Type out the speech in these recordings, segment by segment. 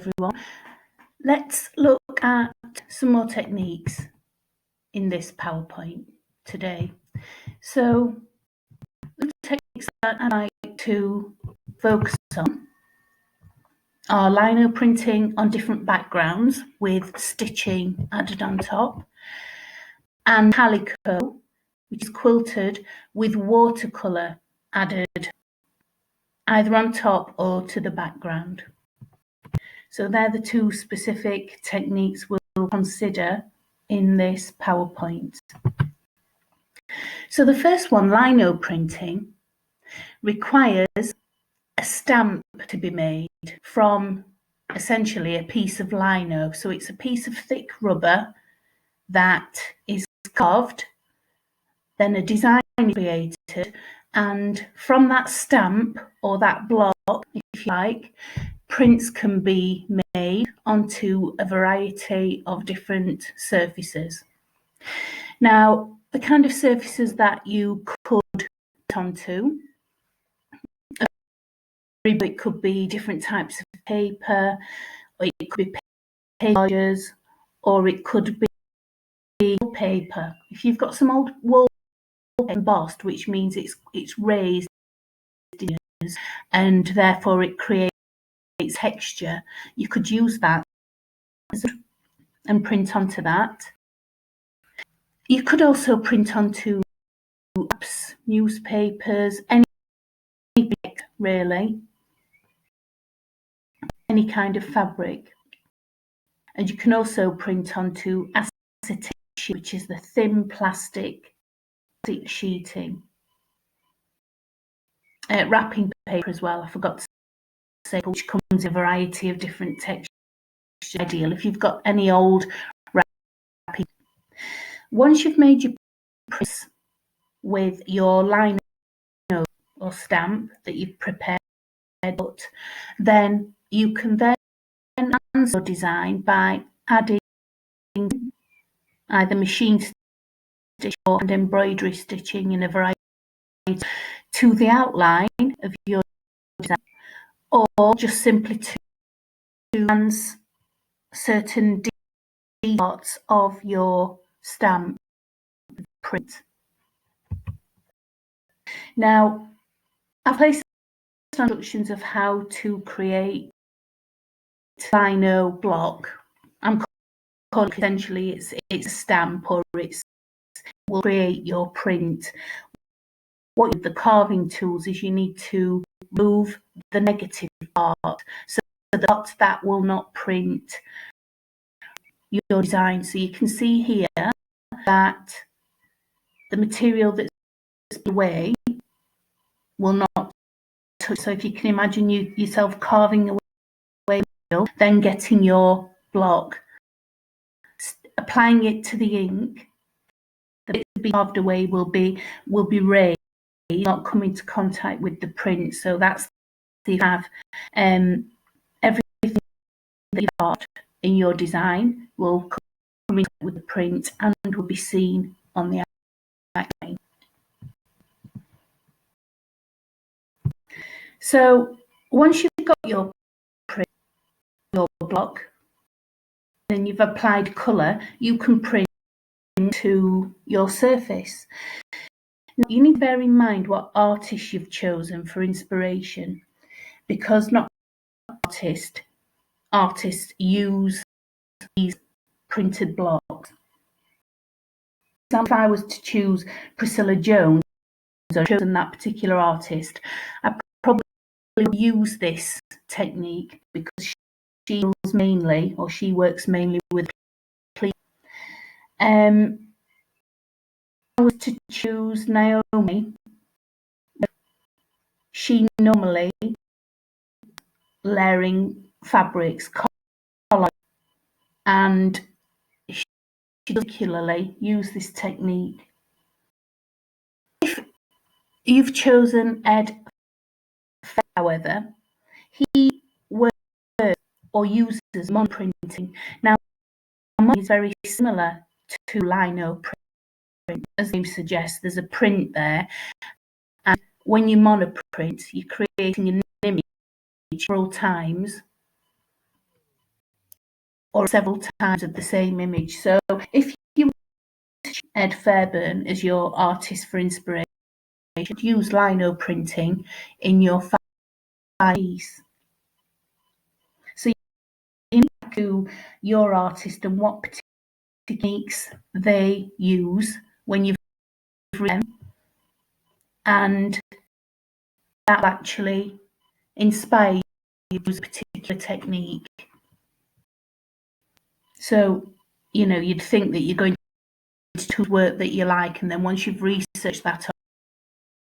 everyone. Let's look at some more techniques in this PowerPoint today. So the techniques that I like to focus on are lino printing on different backgrounds with stitching added on top, and calico, which is quilted with watercolour added either on top or to the background. So they're the two specific techniques we'll consider in this PowerPoint. So the first one, lino printing, requires a stamp to be made from essentially a piece of lino. So it's a piece of thick rubber that is carved, then a design is created, and from that stamp or that block, if you like, prints can be made onto a variety of different surfaces. Now, the kind of surfaces that you could put onto, it could be different types of paper, or it could be pages, or it could be paper. If you've got some old wallpaper embossed, which means it's raised and therefore it creates texture, you could use that and print onto that. You could also print onto apps, newspapers, anything really, any kind of fabric. And you can also print onto acetate, which is the thin plastic sheeting. Wrapping paper as well, I forgot to say, which comes in a variety of different textures. Ideal if you've got any old wrapping. Once you've made your prints with your lino or stamp that you've prepared, then you can then enhance your design by adding either machine stitching or embroidery stitching in a variety to the outline of your design, or just simply to enhance certain parts of your stamp print. Now, I've placed instructions of how to create lino block. I'm calling it essentially it's a stamp, or will create your print. What the carving tools is, you need to remove the negative part, so the part that will not print your design. So you can see here that the material that's away will not touch. So if you can imagine yourself carving away, then getting your block, applying it to the ink, the bit to be carved away will be raised, not come into contact with the print. So that's you have everything that you've got in your design will come in with the print and will be seen on the outline. So once you've got your print, your block, then you've applied colour, you can print to your surface. Now, you need to bear in mind what artist you've chosen for inspiration, because not artists use these printed blocks. If I was to choose Priscilla Jones, or chosen that particular artist, I probably would use this technique because she works mainly with pleat. If I was to choose Naomi, she normally layering fabrics, and she particularly use this technique. If you've chosen Ed, however, he works or uses monoprinting. Now, monoprinting is very similar to lino print. As the name suggests, there's a print there, and when you monoprint, you're creating an image several times or several times of the same image. So if you Ed Fairbairn as your artist for inspiration, use lino printing in your piece. So you know to your artist and what techniques they use when you've written, and that actually inspire you to use a particular technique. So, you know, you'd think that you're going to work that you like, and then once you've researched that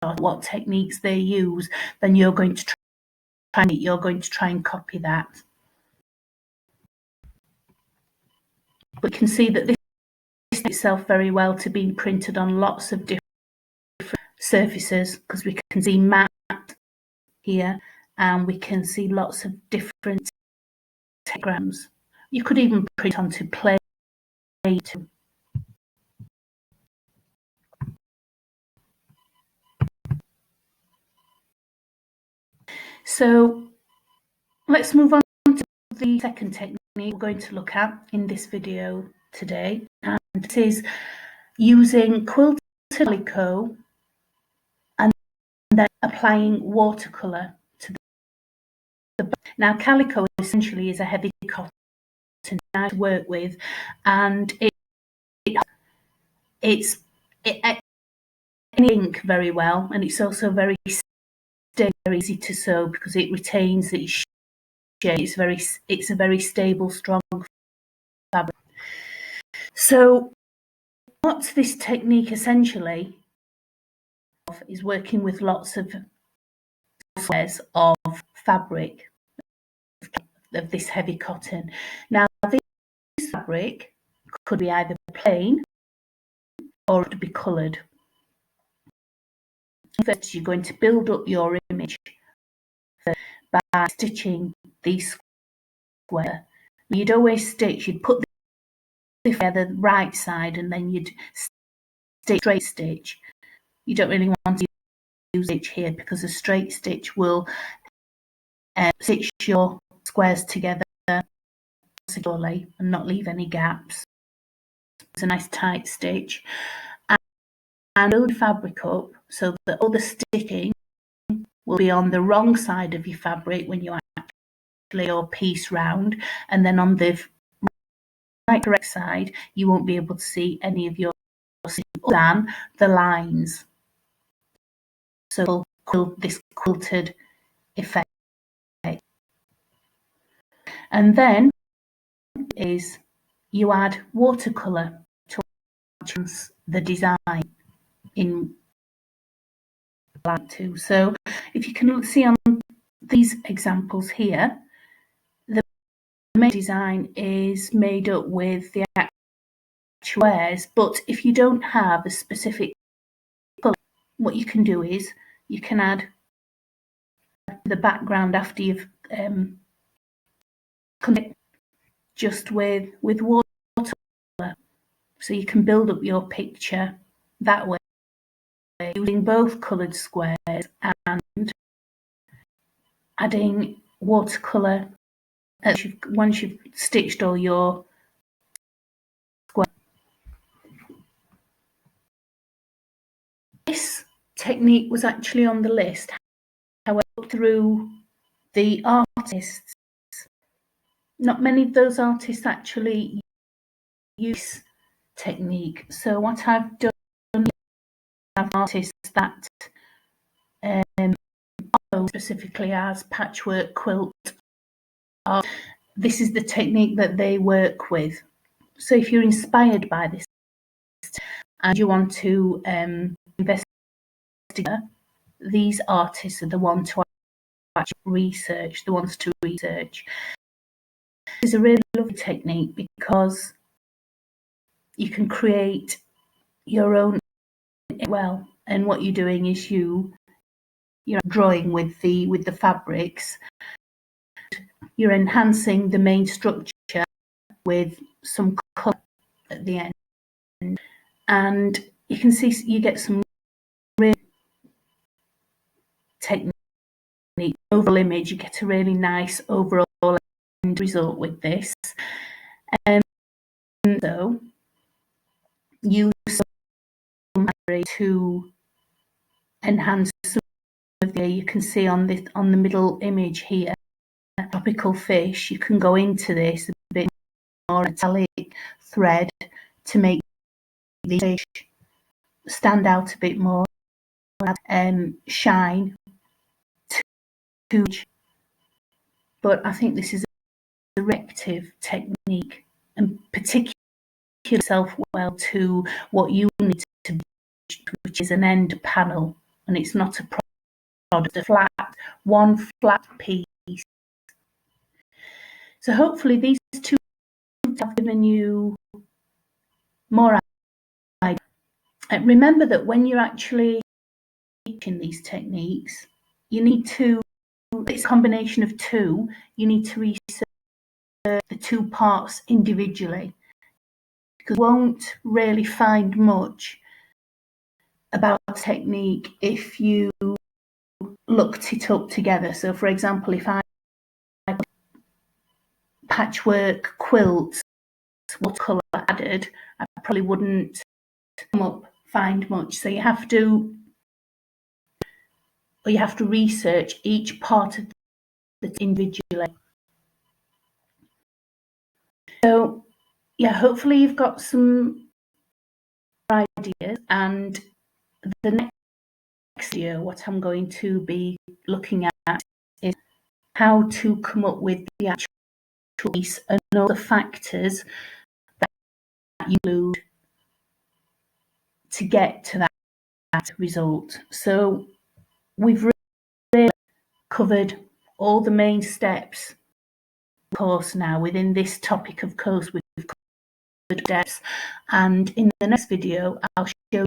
or what techniques they use, then you're going to try and copy that. But you can see that this itself very well to being printed on lots of different surfaces, because we can see matte here, and we can see lots of different diagrams. You could even print onto plate too. So let's move on to the second technique we're going to look at in this video today, and it is using quilted calico and then applying watercolour to the. Now, calico essentially is a heavy cotton to work with, and it ink very well, and it's also very easy to sew because it retains its shape. It's a very stable, strong fabric. So what this technique essentially is working with lots of squares of fabric of this heavy cotton. Now, this fabric could be either plain or it could be coloured. First, you're going to build up your image by stitching these squares. You'd always stitch, you'd put the right side and then you'd straight stitch. You don't really want to use stitch here because a straight stitch will stitch your squares together securely and not leave any gaps. It's a nice tight stitch, and build your fabric up so that all the stitching will be on the wrong side of your fabric when you actually your piece round, and then on the right correct side you won't be able to see any of your than the lines. So this quilted effect. And then is you add watercolour to the design in black too. So if you can see on these examples here, the main design is made up with the actual squares, but if you don't have a specific colour, what you can do is you can add the background after you've just with watercolour, so you can build up your picture that way using both coloured squares and adding watercolour once you've stitched all your squares. This technique was actually on the list, however, through the artists, not many of those artists actually use technique. So what I've done is have artists that specifically as patchwork, quilt, this is the technique that they work with. So if you're inspired by this and you want to investigate, these artists are the ones to research. It's a really lovely technique because you can create your own well, and what you're doing is you're drawing with the fabrics. You're enhancing the main structure with some colour at the end, and you can see you get some real technique. Overall image, you get a really nice overall end result with this. So use some to enhance some of the, you can see on the middle image here, tropical fish. You can go into this a bit more metallic thread to make the fish stand out a bit more, shine too much. But I think this is a directive technique, and particularly itself well to what you need to do, which is an end panel, and it's not a product, one flat piece. So hopefully these two have given you more idea. Remember that when you're actually teaching these techniques, you need to, it's a combination of two, you need to research the two parts individually, because you won't really find much about technique if you looked it up together. So for example, if I patchwork quilts, what colour added, I probably wouldn't find much. So you have to research each part of it individually. So yeah, hopefully you've got some ideas, and the next year what I'm going to be looking at is how to come up with the actual piece and all the factors that you include to get to that result. So we've really covered all the main steps of course now. Within this topic of course we've covered depths, and in the next video I'll show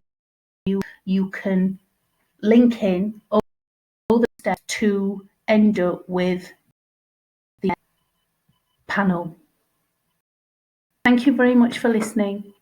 you can link in all the steps to end up with the panel. Thank you very much for listening.